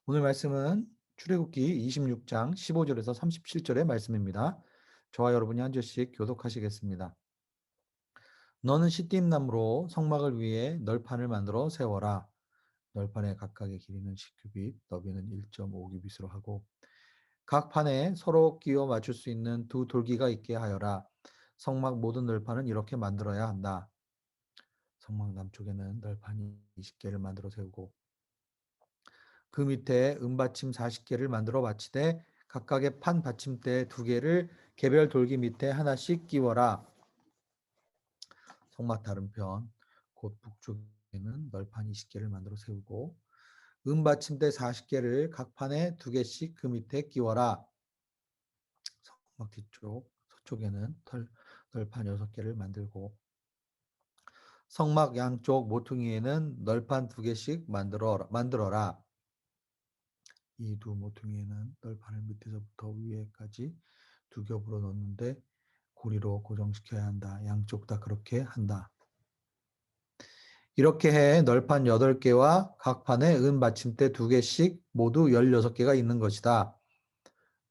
오늘 말씀은 출애굽기 26장 15절에서 37절의 말씀입니다. 저와 여러분이 한 절씩 교독하시겠습니다. 너는 시띠임나무로 성막을 위해 널판을 만들어 세워라. 널판의 각각의 길이는 10규빗, 너비는 1.5규빗으로 하고 각 판에 서로 끼워 맞출 수 있는 두 돌기가 있게 하여라. 성막 모든 널판은 이렇게 만들어야 한다. 성막 남쪽에는 널판이 20개를 만들어 세우고 그 밑에 은받침 40개를 만들어 받치되 각각의 판 받침대 2개를 개별 돌기 밑에 하나씩 끼워라. 성막 다른편 곧 북쪽에는 널판 20개를 만들어 세우고 은받침대 40개를 각 판에 2개씩 그 밑에 끼워라. 성막 뒤쪽 서쪽에는 널판 6개를 만들고 성막 양쪽 모퉁이에는 널판 2개씩 만들어라. 이 두 모퉁이에는 널판을 밑에서부터 위에까지 2겹으로 놓는데 고리로 고정시켜야 한다. 양쪽 다 그렇게 한다. 이렇게 해 널판 8개와 각 판에 은 받침대 2개씩 모두 16개가 있는 것이다.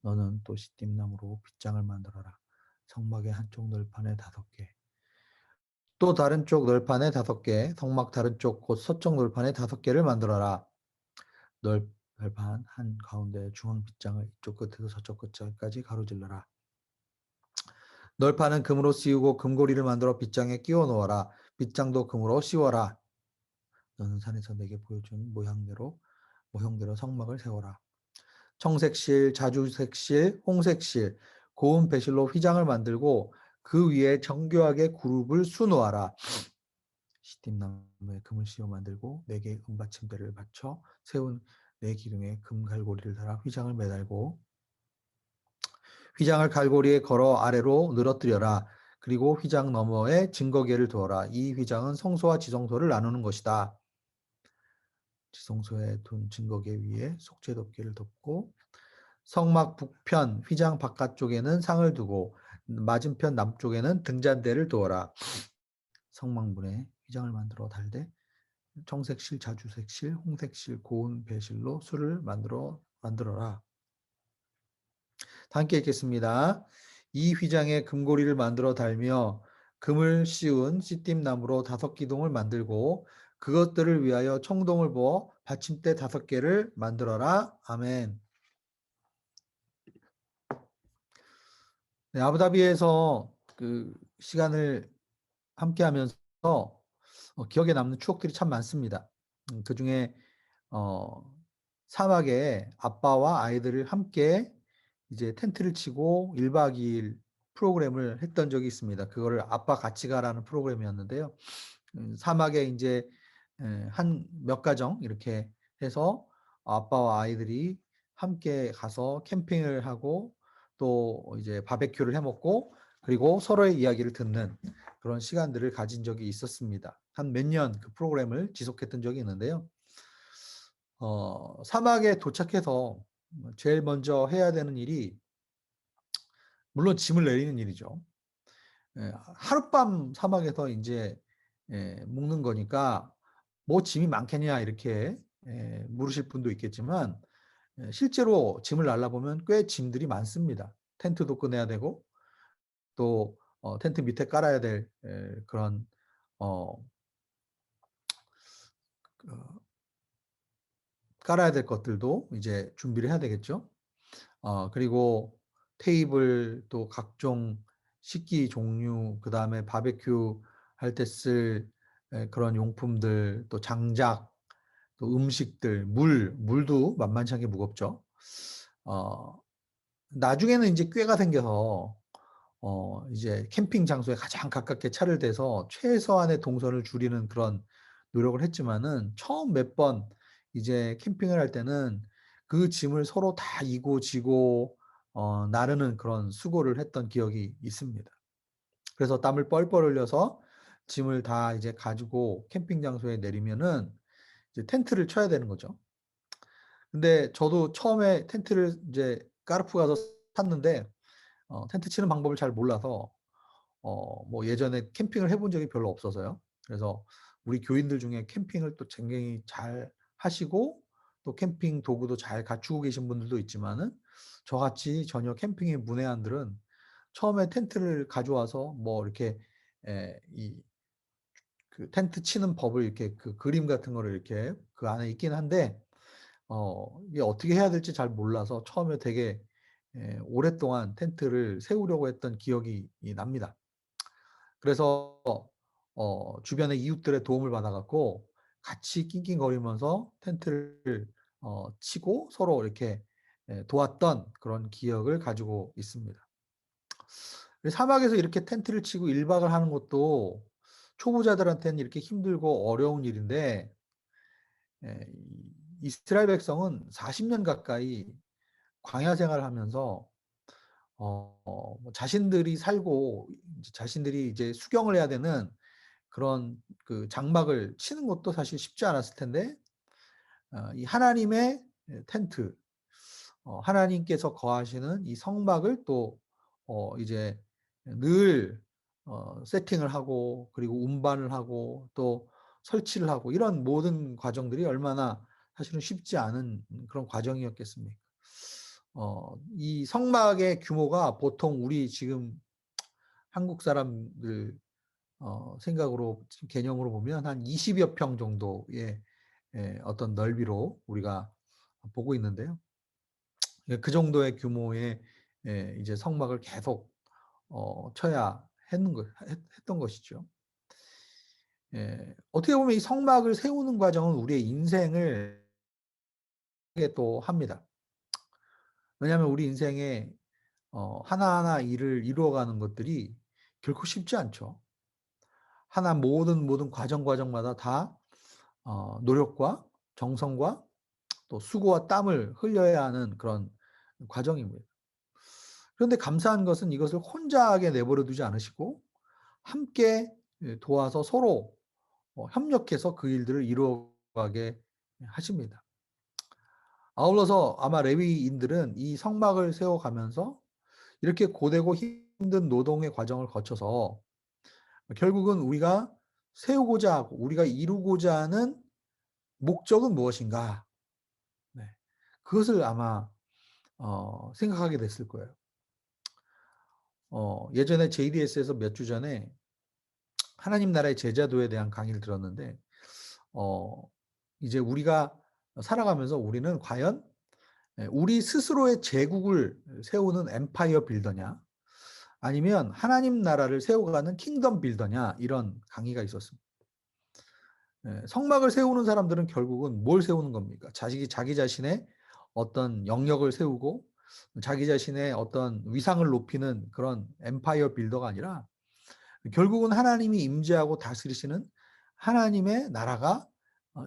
너는 또 시띠임나무로 빗장을 만들어라. 성막의 한쪽 널판에 5개, 또 다른 쪽 널판에 5개, 성막 다른 쪽 곧 서쪽 널판에 5개를 만들어라. 널판 한 가운데 중앙 빗장을 이쪽 끝에서 저쪽 끝까지 가로질러라. 널판은 금으로 씌우고 금고리를 만들어 빗장에 끼워 놓아라. 빗장도 금으로 씌워라. 너는 산에서 내게 보여준 모형대로 성막을 세워라. 청색실, 자주색실, 홍색실, 고운 배실로 휘장을 만들고 그 위에 정교하게 그룹을 수놓아라. 시팀나무에 금을 씌워 만들고 4개의 은받침대를 받쳐 세운 4기둥에 금갈고리를 달아 휘장을 매달고 휘장을 갈고리에 걸어 아래로 늘어뜨려라. 그리고 휘장 너머에 증거계를 두어라. 이 휘장은 성소와 지성소를 나누는 것이다. 지성소에 둔 증거계 위에 속죄덮개를 덮고 성막 북편 휘장 바깥쪽에는 상을 두고 맞은편 남쪽에는 등잔대를 두어라. 성막문에 휘장을 만들어 달되 청색실, 자주색실, 홍색실, 고운 배실로 술을 만들어라. 함께 읽겠습니다. 이 휘장에 금고리를 만들어 달며 금을 씌운 시띠임나무로 5기둥을 만들고 그것들을 위하여 청동을 부어 받침대 5개를 만들어라. 아멘. 네, 아부다비에서 그 시간을 함께 하면서 기억에 남는 추억들이 참 많습니다. 그중에 어, 사막에 아빠와 아이들을 함께 이제 텐트를 치고 1박 2일 프로그램을 했던 적이 있습니다. 그거를 아빠 같이 가라는 프로그램이었는데요. 사막에 이제 한 몇 가정 이렇게 해서 아빠와 아이들이 함께 가서 캠핑을 하고 또 이제 바베큐를 해 먹고 그리고 서로의 이야기를 듣는 그런 시간들을 가진 적이 있었습니다. 한 몇 년 그 프로그램을 지속했던 적이 있는데요. 사막에 도착해서 제일 먼저 해야 되는 일이 물론 짐을 내리는 일이죠. 하룻밤 사막에서 이제 묵는 거니까 뭐 짐이 많겠냐 이렇게 물으실 분도 있겠지만 실제로 짐을 날라보면 꽤 짐들이 많습니다. 텐트도 꺼내야 되고 또 텐트 밑에 깔아야 될 그런 어, 그 깔아야 될 것들도 이제 준비를 해야 되겠죠. 그리고 테이블 또 각종 식기 종류 그다음에 바베큐 할 때 쓸 그런 용품들 또 장작 또 음식들 물도 만만치 않게 무겁죠. 어, 나중에는 이제 꾀가 생겨서 이제 캠핑 장소에 가장 가깝게 차를 대서 최소한의 동선을 줄이는 그런 노력을 했지만은 처음 몇 번 이제 캠핑을 할 때는 그 짐을 서로 다 이고 지고 나르는 그런 수고를 했던 기억이 있습니다. 그래서 땀을 뻘뻘 흘려서 짐을 다 이제 가지고 캠핑 장소에 내리면은 이제 텐트를 쳐야 되는 거죠. 근데 저도 처음에 텐트를 이제 까르푸 가서 샀는데 텐트 치는 방법을 잘 몰라서 뭐 예전에 캠핑을 해본 적이 별로 없어서요. 그래서 우리 교인들 중에 캠핑을 또 굉장히 잘 하시고 또 캠핑 도구도 잘 갖추고 계신 분들도 있지만은 저같이 전혀 캠핑에 문외한들은 처음에 텐트를 가져와서 뭐 이렇게 이 그 텐트 치는 법을 이렇게 그 그림 같은 거를 이렇게 그 안에 있긴 한데 이게 어떻게 해야 될지 잘 몰라서 처음에 되게 오랫동안 텐트를 세우려고 했던 기억이 납니다. 그래서 주변의 이웃들의 도움을 받아 갖고 같이 낑낑거리면서 텐트를 치고 서로 이렇게 도왔던 그런 기억을 가지고 있습니다. 사막에서 이렇게 텐트를 치고 1 박을 하는 것도 초보자들한테는 이렇게 힘들고 어려운 일인데 이 이스라엘 백성은 40년 가까이 광야 생활을 하면서 뭐 자신들이 살고 이제 자신들이 이제 수경을 해야 되는 그런 그 장막을 치는 것도 사실 쉽지 않았을 텐데 이 하나님의 텐트, 하나님께서 거하시는 이 성막을 또 이제 늘 세팅을 하고 그리고 운반을 하고 또 설치를 하고 이런 모든 과정들이 얼마나 사실은 쉽지 않은 그런 과정이었겠습니까. 이 성막의 규모가 보통 우리 지금 한국 사람들 생각으로 지금 개념으로 보면 한 20여 평 정도의 어떤 넓이로 우리가 보고 있는데요. 예 그 정도의 규모의 이제 성막을 계속 쳐야 했는 거 했 했던 것이죠. 어떻게 보면 이 성막을 세우는 과정은 우리의 인생을 하게 또 합니다. 왜냐하면 우리 인생에 하나하나 일을 이루어가는 것들이 결코 쉽지 않죠. 모든 과정마다 다 노력과 정성과 또 수고와 땀을 흘려야 하는 그런 과정입니다. 그런데 감사한 것은 이것을 혼자 하게 내버려 두지 않으시고 함께 도와서 서로 협력해서 그 일들을 이루어가게 하십니다. 아울러서 아마 레위인들은 이 성막을 세워가면서 이렇게 고되고 힘든 노동의 과정을 거쳐서 결국은 우리가 세우고자 하고 우리가 이루고자 하는 목적은 무엇인가? 네. 그것을 아마 생각하게 됐을 거예요. 예전에 JDS에서 몇 주 전에 하나님 나라의 제자도에 대한 강의를 들었는데 어 이제 우리가 살아가면서 우리는 과연 우리 스스로의 제국을 세우는 엠파이어 빌더냐 아니면 하나님 나라를 세워가는 킹덤 빌더냐 이런 강의가 있었습니다. 성막을 세우는 사람들은 결국은 뭘 세우는 겁니까? 자기 자신의 어떤 영역을 세우고 자기 자신의 어떤 위상을 높이는 그런 엠파이어 빌더가 아니라 결국은 하나님이 임재하고 다스리시는 하나님의 나라가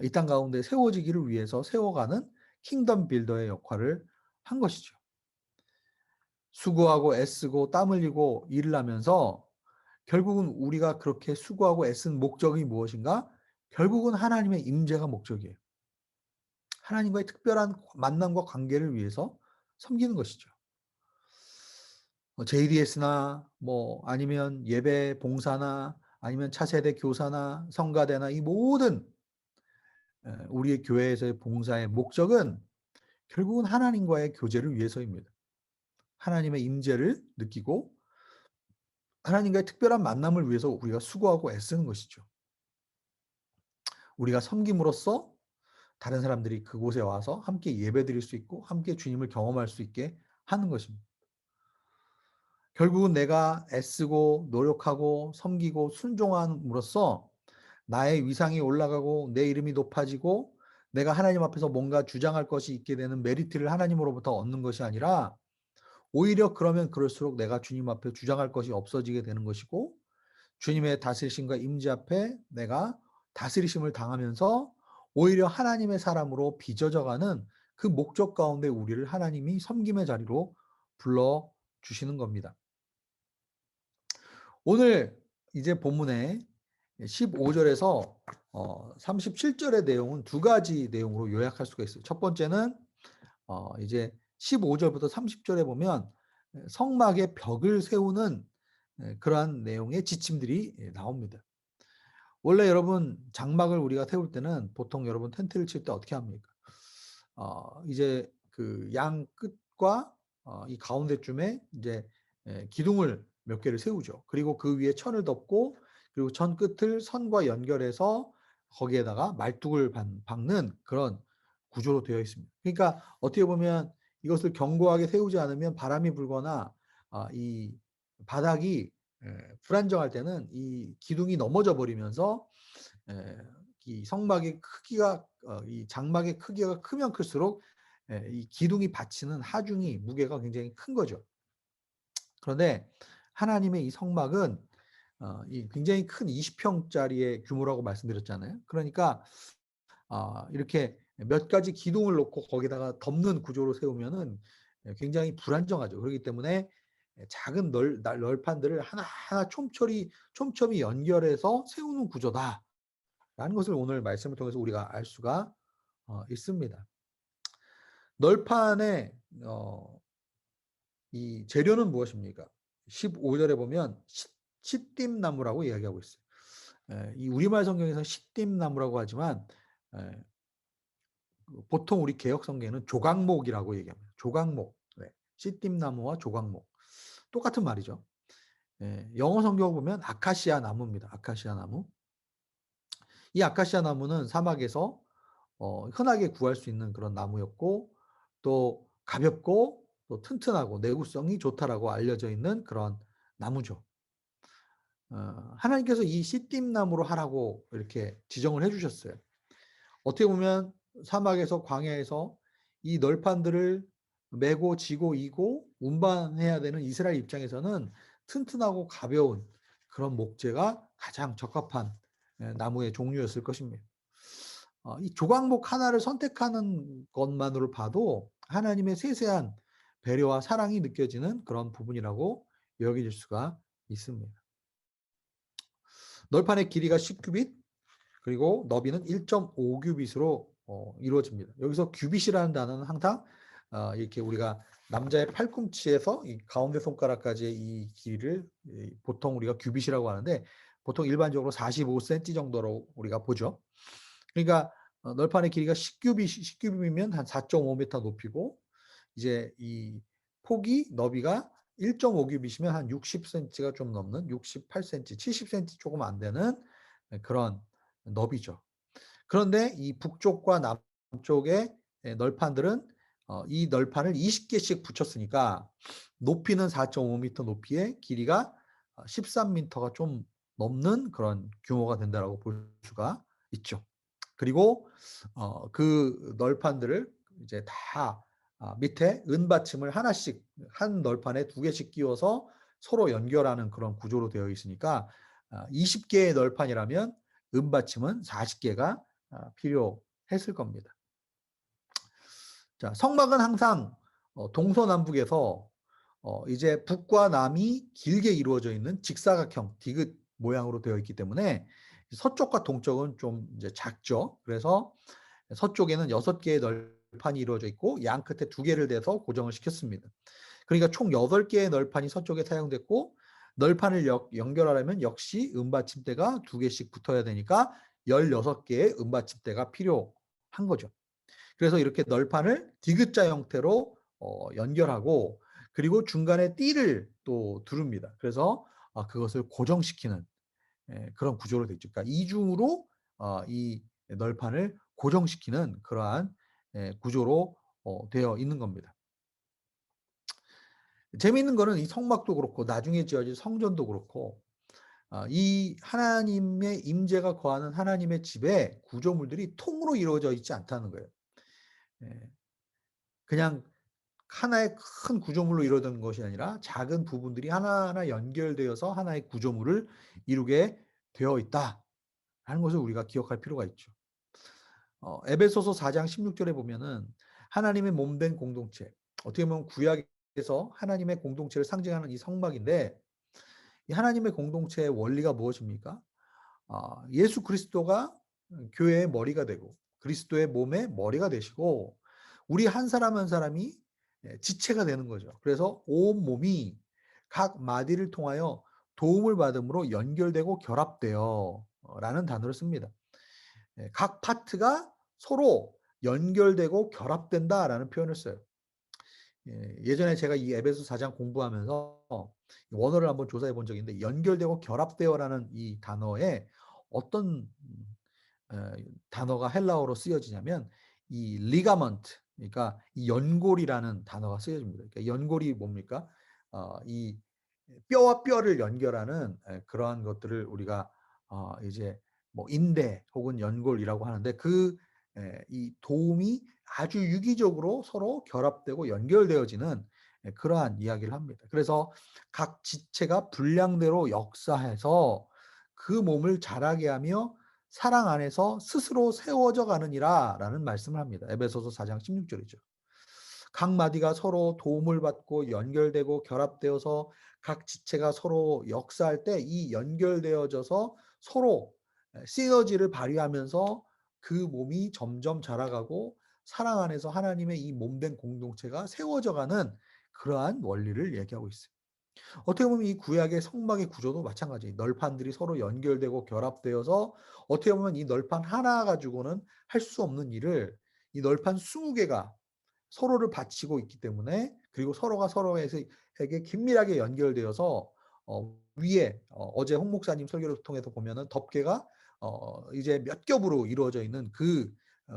이 땅 가운데 세워지기를 위해서 세워가는 킹덤 빌더의 역할을 한 것이죠. 수고하고 애쓰고 땀 흘리고 일을 하면서 결국은 우리가 그렇게 수고하고 애쓴 목적이 무엇인가? 결국은 하나님의 임재가 목적이에요. 하나님과의 특별한 만남과 관계를 위해서 섬기는 것이죠. JDS나 뭐 아니면 예배 봉사나 아니면 차세대 교사나 성가대나 이 모든 우리의 교회에서의 봉사의 목적은 결국은 하나님과의 교제를 위해서입니다. 하나님의 임재를 느끼고 하나님과의 특별한 만남을 위해서 우리가 수고하고 애쓰는 것이죠. 우리가 섬김으로써 다른 사람들이 그곳에 와서 함께 예배드릴 수 있고 함께 주님을 경험할 수 있게 하는 것입니다. 결국은 내가 애쓰고 노력하고 섬기고 순종함으로써 나의 위상이 올라가고 내 이름이 높아지고 내가 하나님 앞에서 뭔가 주장할 것이 있게 되는 메리트를 하나님으로부터 얻는 것이 아니라 오히려 그러면 그럴수록 내가 주님 앞에 주장할 것이 없어지게 되는 것이고 주님의 다스리심과 임재 앞에 내가 다스리심을 당하면서 오히려 하나님의 사람으로 빚어져 가는 그 목적 가운데 우리를 하나님이 섬김의 자리로 불러 주시는 겁니다. 오늘 이제 본문의 15 절에서 37 절의 내용은 두 가지 내용으로 요약할 수가 있어요. 첫 번째는 이제 15 절부터 30 절에 보면 성막의 벽을 세우는 그러한 내용의 지침들이 나옵니다. 원래 여러분 장막을 우리가 세울 때는 보통 여러분 텐트를 칠 때 어떻게 합니까? 이제 그 양 끝과 이 가운데쯤에 이제 기둥을 몇 개를 세우죠. 그리고 그 위에 천을 덮고 그리고 천 끝을 선과 연결해서 거기에다가 말뚝을 박는 그런 구조로 되어 있습니다. 그러니까 어떻게 보면 이것을 견고하게 세우지 않으면 바람이 불거나 이 바닥이 불안정할 때는 이 기둥이 넘어져 버리면서 이 성막의 크기가 이 장막의 크기가 크면 클수록 이 기둥이 받치는 하중이 무게가 굉장히 큰 거죠. 그런데 하나님의 이 성막은 이 굉장히 큰 20평짜리의 규모라고 말씀드렸잖아요. 그러니까 이렇게 몇 가지 기둥을 놓고 거기다가 덮는 구조로 세우면은 굉장히 불안정하죠. 그렇기 때문에 작은 널판들을 하나하나 촘촘히 연결해서 세우는 구조다라는 것을 오늘 말씀을 통해서 우리가 알 수가 있습니다. 널판의 이 재료는 무엇입니까? 15절에 보면 시띠나무라고 이야기하고 있어요. 이 우리말 성경에서 시띠나무라고 하지만 보통 우리 개역 성경에는 조각목이라고 얘기합니다. 조각목. 네. 씨띠나무와 조각목. 똑같은 말이죠. 영어 성경 보면 아카시아 나무입니다. 아카시아 나무. 이 아카시아 나무는 사막에서 흔하게 구할 수 있는 그런 나무였고 또 가볍고 또 튼튼하고 내구성이 좋다라고 알려져 있는 그런 나무죠. 하나님께서 이 씨띠나무로 하라고 이렇게 지정을 해 주셨어요. 어떻게 보면 사막에서 광야에서 이 널판들을 메고 지고 이고 운반해야 되는 이스라엘 입장에서는 튼튼하고 가벼운 그런 목재가 가장 적합한 나무의 종류였을 것입니다. 이 조각목 하나를 선택하는 것만으로 봐도 하나님의 세세한 배려와 사랑이 느껴지는 그런 부분이라고 여겨질 수가 있습니다. 널판의 길이가 10규빗, 그리고 너비는 1.5규빗으로 이루어집니다. 여기서 규빗이라는 단어는 항상 이렇게 우리가 남자의 팔꿈치에서 이 가운데 손가락까지의 이 길이를 보통 우리가 규빗이라고 하는데 보통 일반적으로 45cm 정도로 우리가 보죠. 그러니까 널판의 길이가 10규빗이면 한 4.5m 높이고 이제 이 폭이 너비가 1.5규빗이면 한 60cm가 좀 넘는 68cm, 70cm 조금 안 되는 그런 너비죠. 그런데 이 북쪽과 남쪽의 널판들은 이 널판을 20개씩 붙였으니까 높이는 4.5m 높이에 길이가 13m가 좀 넘는 그런 규모가 된다라고 볼 수가 있죠. 그리고 그 널판들을 이제 다 밑에 은받침을 하나씩 한 널판에 2개씩 끼워서 서로 연결하는 그런 구조로 되어 있으니까 20개의 널판이라면 은받침은 40개가 필요했을 겁니다. 자, 성막은 항상 동서남북에서 이제 북과 남이 길게 이루어져 있는 직사각형 디귿 모양으로 되어 있기 때문에 서쪽과 동쪽은 좀 이제 작죠. 그래서 서쪽에는 6개의 널판이 이루어져 있고 양 끝에 2개를 대서 고정을 시켰습니다. 그러니까 총 8개의 널판이 서쪽에 사용됐고 널판을 연결하려면 역시 은받침대가 2개씩 붙어야 되니까 16개의 은받침대가 필요한 거죠. 그래서 이렇게 널판을 디귿자 형태로 연결하고 그리고 중간에 띠를 또 두릅니다. 그래서 그것을 고정시키는 그런 구조로 되어 있죠. 그러니까 이중으로 이 널판을 고정시키는 그러한 구조로 되어 있는 겁니다. 재미있는 거는 이 성막도 그렇고 나중에 지어질 성전도 그렇고 이 하나님의 임재가 거하는 하나님의 집에 구조물들이 통으로 이루어져 있지 않다는 거예요. 그냥 하나의 큰 구조물로 이루어진 것이 아니라 작은 부분들이 하나하나 연결되어서 하나의 구조물을 이루게 되어 있다라는 것을 우리가 기억할 필요가 있죠. 에베소서 4장 16절에 보면은 하나님의 몸된 공동체, 어떻게 보면 구약에서 하나님의 공동체를 상징하는 이 성막인데 이 하나님의 공동체의 원리가 무엇입니까? 예수 그리스도가 교회의 머리가 되고 그리스도의 몸의 머리가 되시고 우리 한 사람 한 사람이 지체가 되는 거죠. 그래서 온 몸이 각 마디를 통하여 도움을 받음으로 연결되고 결합되어 라는 단어를 씁니다. 각 파트가 서로 연결되고 결합된다라는 표현을 써요. 예전에 제가 이 에베소 4장 공부하면서 원어를 한번 조사해 본 적이 있는데 연결되고 결합되어라는 이 단어에 어떤 단어가 헬라어로 쓰여지냐면 이 리가먼트, 그러니까 이 연골이라는 단어가 쓰여집니다. 그러니까 연골이 뭡니까? 이 뼈와 뼈를 연결하는 그러한 것들을 우리가 이제 뭐 인대 혹은 연골이라고 하는데 이 도움이 아주 유기적으로 서로 결합되고 연결되어지는 그러한 이야기를 합니다. 그래서 각 지체가 분량대로 역사해서 그 몸을 자라게 하며 사랑 안에서 스스로 세워져 가느니라라는 말씀을 합니다. 에베소서 4장 16절이죠. 각 마디가 서로 도움을 받고 연결되고 결합되어서 각 지체가 서로 역사할 때 이 연결되어져서 서로 시너지를 발휘하면서 그 몸이 점점 자라가고 사랑 안에서 하나님의 이 몸된 공동체가 세워져 가는 그러한 원리를 얘기하고 있어요. 어떻게 보면 이 구약의 성막의 구조도 마찬가지예요. 널판들이 서로 연결되고 결합되어서 어떻게 보면 이 널판 하나 가지고는 할 수 없는 일을 이 널판 20개가 서로를 받치고 있기 때문에, 그리고 서로가 서로에게 긴밀하게 연결되어서 위에 어제 홍 목사님 설교를 통해서 보면은 덮개가 이제 몇 겹으로 이루어져 있는 그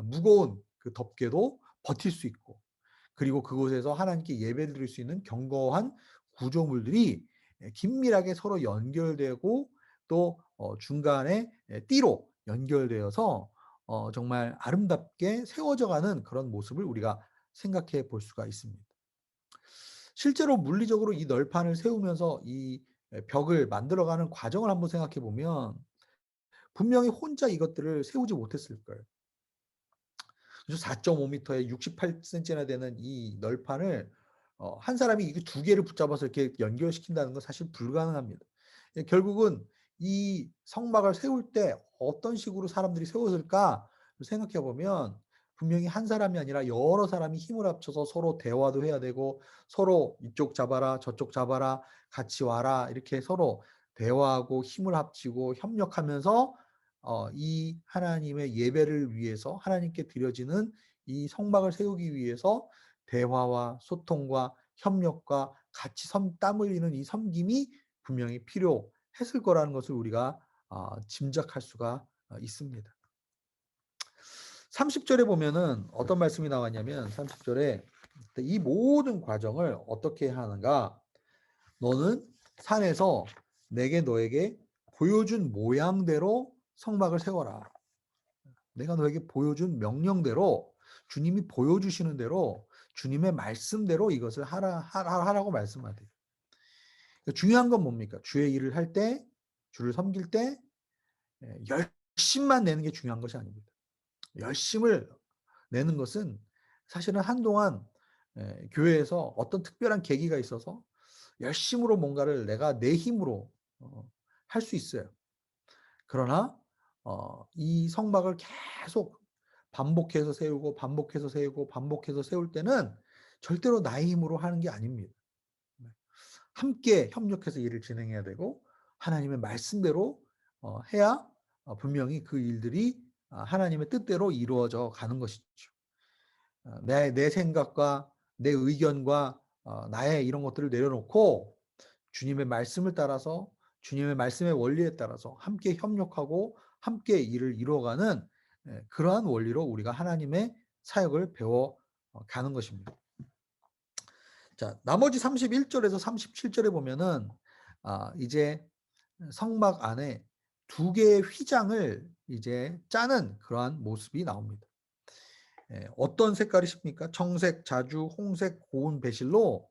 무거운 그 덮개도 버틸 수 있고, 그리고 그곳에서 하나님께 예배를 드릴 수 있는 견고한 구조물들이 긴밀하게 서로 연결되고 또 중간에 띠로 연결되어서 정말 아름답게 세워져 가는 그런 모습을 우리가 생각해 볼 수가 있습니다. 실제로 물리적으로 이 널판을 세우면서 이 벽을 만들어가는 과정을 한번 생각해 보면 분명히 혼자 이것들을 세우지 못했을 거예요. 그래서 4.5m에 68cm나 되는 이 널판을 한 사람이 이게 두 개를 붙잡아서 이렇게 연결시킨다는 건 사실 불가능합니다. 결국은 이 성막을 세울 때 어떤 식으로 사람들이 세웠을까 생각해 보면 분명히 한 사람이 아니라 여러 사람이 힘을 합쳐서 서로 대화도 해야 되고, 서로 이쪽 잡아라 저쪽 잡아라 같이 와라 이렇게 서로 대화하고 힘을 합치고 협력하면서 이 하나님의 예배를 위해서 하나님께 드려지는 이 성막을 세우기 위해서 대화와 소통과 협력과 같이 땀 흘리는 이 섬김이 분명히 필요했을 거라는 것을 우리가 짐작할 수가 있습니다. 30절에 보면은 어떤 말씀이 나왔냐면 30절에 이 모든 과정을 어떻게 하는가? 너는 산에서 내게 너에게 보여준 모양대로 성막을 세워라. 내가 너에게 보여준 명령대로, 주님이 보여주시는 대로, 주님의 말씀대로 이것을 하라고 말씀하대요. 중요한 건 뭡니까? 주의 일을 할 때, 주를 섬길 때 열심만 내는 게 중요한 것이 아닙니다. 열심을 내는 것은 사실은 한동안 교회에서 어떤 특별한 계기가 있어서 열심으로 뭔가를 내가 내 힘으로 할 수 있어요. 그러나 이 성막을 계속 반복해서 세우고 반복해서 세우고 반복해서 세울 때는 절대로 나의 힘으로 하는 게 아닙니다. 네. 함께 협력해서 일을 진행해야 되고 하나님의 말씀대로 해야 분명히 그 일들이 하나님의 뜻대로 이루어져 가는 것이죠. 내 생각과 내 의견과 나의 이런 것들을 내려놓고 주님의 말씀을 따라서, 주님의 말씀의 원리에 따라서 함께 협력하고 함께 일을 이루어가는 그러한 원리로 우리가 하나님의 사역을 배워 가는 것입니다. 자, 나머지 31절에서 37절에 보면은 이제 성막 안에 두 개의 휘장을 이제 짜는 그러한 모습이 나옵니다. 어떤 색깔이십니까? 청색, 자주, 홍색, 고운 배실로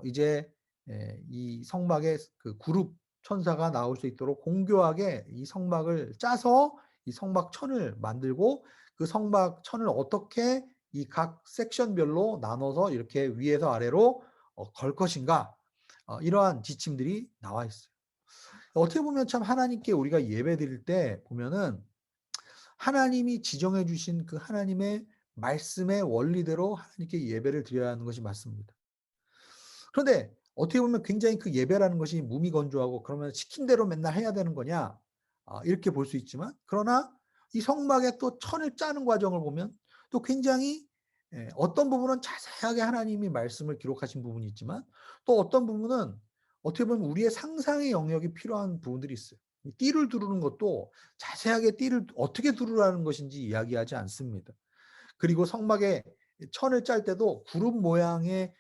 이제 이 성막에 그 그룹 천사가 나올 수 있도록 공교하게 이 성막을 짜서 이 성막천을 만들고, 그 성막천을 어떻게 이 각 섹션별로 나눠서 이렇게 위에서 아래로 걸 것인가, 이러한 지침들이 나와 있어요. 어떻게 보면 참 하나님께 우리가 예배드릴 때 보면은 하나님이 지정해 주신 그 하나님의 말씀의 원리대로 하나님께 예배를 드려야 하는 것이 맞습니다. 그런데 어떻게 보면 굉장히 그 예배라는 것이 무미건조하고 그러면 시킨 대로 맨날 해야 되는 거냐? 이렇게 볼 수 있지만, 그러나 이 성막에 또 천을 짜는 과정을 보면 또 굉장히 어떤 부분은 자세하게 하나님이 말씀을 기록하신 부분이 있지만 또 어떤 부분은 어떻게 보면 우리의 상상의 영역이 필요한 부분들이 있어요. 이 띠를 두르는 것도 자세하게 띠를 어떻게 두르라는 것인지 이야기하지 않습니다. 그리고 성막에 천을 짤 때도 구름 모양의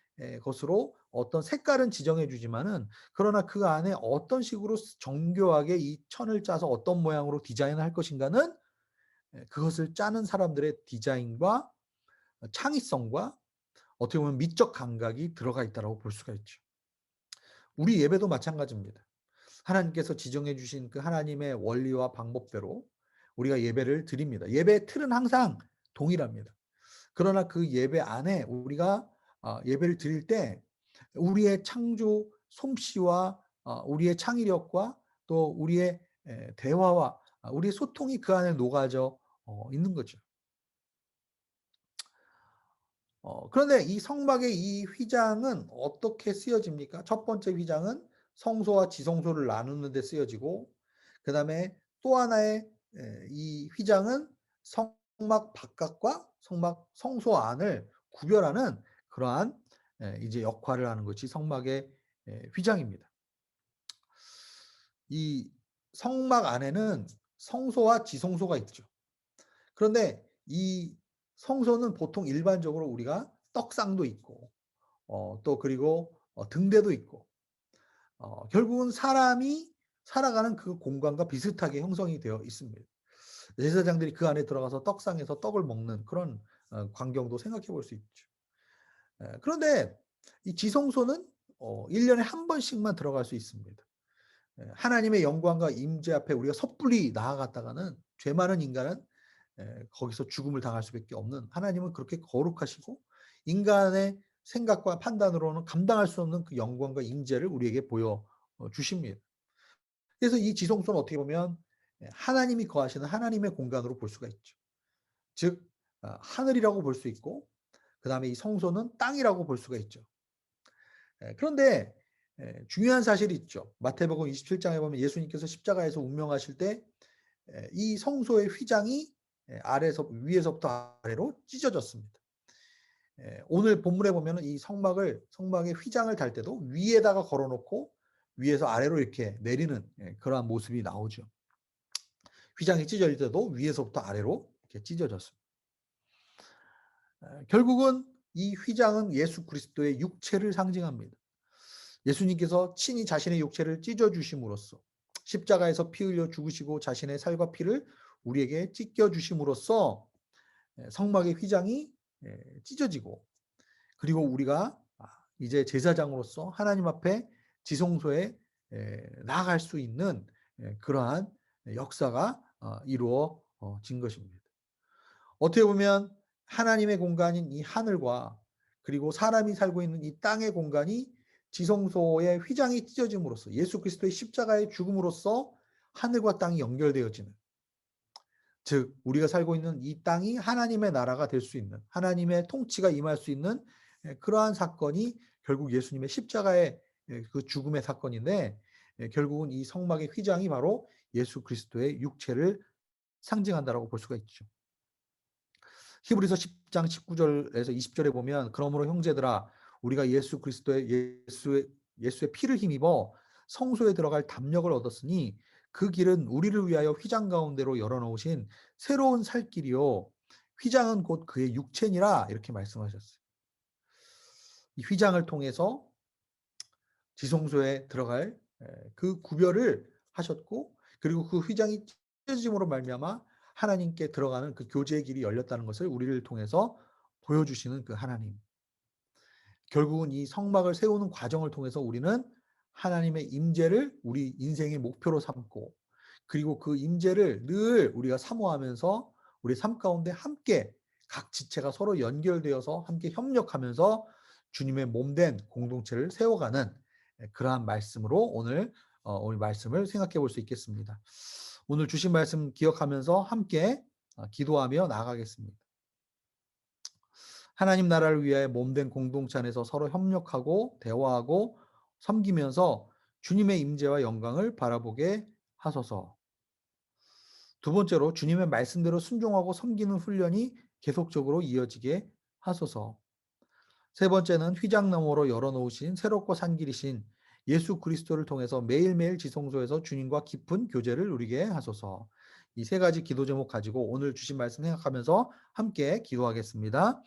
것으로 어떤 색깔은 지정해 주지만은 그러나 그 안에 어떤 식으로 정교하게 이 천을 짜서 어떤 모양으로 디자인을 할 것인가는 그것을 짜는 사람들의 디자인과 창의성과 어떻게 보면 미적 감각이 들어가 있다라고 볼 수가 있죠. 우리 예배도 마찬가지입니다. 하나님께서 지정해 주신 그 하나님의 원리와 방법대로 우리가 예배를 드립니다. 예배의 틀은 항상 동일합니다. 그러나 그 예배 안에 우리가 예배를 드릴 때 우리의 창조 솜씨와 우리의 창의력과 또 우리의 대화와 우리의 소통이 그 안에 녹아져 있는 거죠. 그런데 이 성막의 이 휘장은 어떻게 쓰여집니까? 첫 번째 휘장은 성소와 지성소를 나누는 데 쓰여지고 그다음에 또 하나의 이 휘장은 성막 바깥과 성소 안을 구별하는 그러한 이제 역할을 하는 것이 성막의 휘장입니다. 이 성막 안에는 성소와 지성소가 있죠. 그런데 이 성소는 보통 일반적으로 우리가 떡상도 있고 또 그리고 등대도 있고 결국은 사람이 살아가는 그 공간과 비슷하게 형성이 되어 있습니다. 제사장들이 그 안에 들어가서 떡상에서 떡을 먹는 그런 광경도 생각해 볼 수 있죠. 그런데 이 지성소는 1 년에 한 번씩만 들어갈 수 있습니다. 하나님의 영광과 임재 앞에 우리가 섣불리 나아갔다가는 죄 많은 인간은 거기서 죽음을 당할 수밖에 없는 하나님은 그렇게 거룩하시고 인간의 생각과 판단으로는 감당할 수 없는 그 영광과 임재를 우리에게 보여 주십니다. 그래서 이 지성소는 어떻게 보면 하나님이 거하시는 하나님의 공간으로 볼 수가 있죠. 즉 하늘이라고 볼 수 있고 그다음에 이 성소는 땅이라고 볼 수가 있죠. 그런데 중요한 사실이 있죠. 마태복음 27장에 보면 예수님께서 십자가에서 운명하실 때 이 성소의 휘장이 아래서 위에서부터 아래로 찢어졌습니다. 오늘 본문에 보면은 이 성막의 휘장을 달 때도 위에다가 걸어 놓고 위에서 아래로 이렇게 내리는 그러한 모습이 나오죠. 휘장이 찢어질 때도 위에서부터 아래로 이렇게 찢어졌습니다. 결국은 이 휘장은 예수 그리스도의 육체를 상징합니다. 예수님께서 친히 자신의 육체를 찢어 주심으로써 십자가에서 피 흘려 죽으시고 자신의 살과 피를 우리에게 찢겨 주심으로써 성막의 휘장이 찢어지고 그리고 우리가 이제 제사장으로서 하나님 앞에 지성소에 나아갈 수 있는 그러한 역사가 이루어진 것입니다. 어떻게 보면 하나님의 공간인 이 하늘과 그리고 사람이 살고 있는 이 땅의 공간이 지성소의 휘장이 찢어짐으로써 예수 그리스도의 십자가의 죽음으로써 하늘과 땅이 연결되어지는 즉 우리가 살고 있는 이 땅이 하나님의 나라가 될 수 있는 하나님의 통치가 임할 수 있는 그러한 사건이 결국 예수님의 십자가의 그 죽음의 사건인데 결국은 이 성막의 휘장이 바로 예수 그리스도의 육체를 상징한다라고 볼 수가 있죠. 히브리서 10장 19절에서 20절에 보면 그러므로 형제들아 우리가 예수 그리스도의 예수의 피를 힘입어 성소에 들어갈 담력을 얻었으니 그 길은 우리를 위하여 휘장 가운데로 열어 놓으신 새로운 살 길이요 휘장은 곧 그의 육체니라 이렇게 말씀하셨어요. 이 휘장을 통해서 지성소에 들어갈 그 구별을 하셨고 그리고 그 휘장이 찢어짐으로 말미암아 하나님께 들어가는 그 교제의 길이 열렸다는 것을 우리를 통해서 보여주시는 그 하나님. 결국은 이 성막을 세우는 과정을 통해서 우리는 하나님의 임재를 우리 인생의 목표로 삼고 그리고 그 임재를 늘 우리가 사모하면서 우리 삶 가운데 함께 각 지체가 서로 연결되어서 함께 협력하면서 주님의 몸된 공동체를 세워가는 그러한 말씀으로 오늘 말씀을 생각해 볼 수 있겠습니다. 오늘 주신 말씀 기억하면서 함께 기도하며 나아가겠습니다. 하나님 나라를 위해 몸된 공동체 안에서 서로 협력하고 대화하고 섬기면서 주님의 임재와 영광을 바라보게 하소서. 두 번째로 주님의 말씀대로 순종하고 섬기는 훈련이 계속적으로 이어지게 하소서. 세 번째는 휘장 너머로 열어놓으신 새롭고 산길이신 예수 그리스도를 통해서 매일매일 지성소에서 주님과 깊은 교제를 누리게 하소서. 이 세 가지 기도 제목 가지고 오늘 주신 말씀 생각하면서 함께 기도하겠습니다.